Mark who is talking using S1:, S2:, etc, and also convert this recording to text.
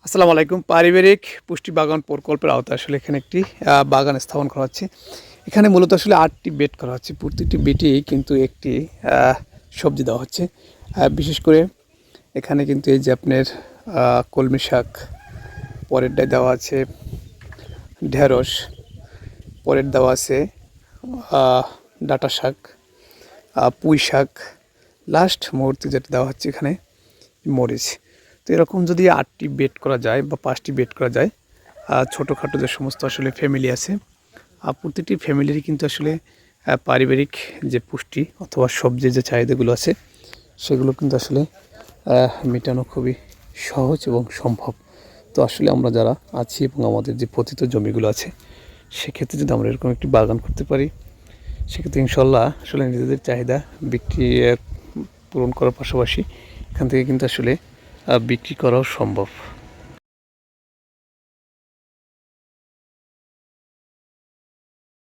S1: আসসালামু আলাইকুম। পারিবারিক পুষ্টি বাগান প্রকল্পের আওতায় আসলে এখানে একটি বাগান স্থাপন করা হচ্ছে। এখানে মূলত আসলে ৮টি বেড করা হচ্ছে। প্রতিটি বেডেই কিন্তু একটি সবজি দেওয়া হচ্ছে। বিশেষ করে এখানে কিন্তু এই যে আপনার কলমি শাক, পরেরটায় দেওয়া আছে ঢেঁড়স, পরের দেওয়া আছে ডাঁটা শাক, পুঁই শাক, লাস্ট মুহূর্তে যেটা দেওয়া হচ্ছে এখানে মরিচ। তো এরকম যদি ৮টি বেড করা যায় বা 5টি বেড করা যায়, ছোটোখাটো যে সমস্ত আসলে ফ্যামিলি আছে, প্রতিটি ফ্যামিলিরই কিন্তু আসলে পারিবারিক যে পুষ্টি অথবা সবজির যে চাহিদাগুলো আছে সেগুলো কিন্তু আসলে মেটানো খুবই সহজ এবং সম্ভব। তো আসলে আমরা যারা আছি এবং আমাদের যে পতিত জমিগুলো আছে সেক্ষেত্রে যদি আমরা এরকম একটি বাগান করতে পারি, সেক্ষেত্রে ইনশাল্লাহ আসলে নিজেদের চাহিদা বিক্রি পূরণ করার পাশাপাশি এখান থেকে কিন্তু আসলে বিক্রি করাও সম্ভব।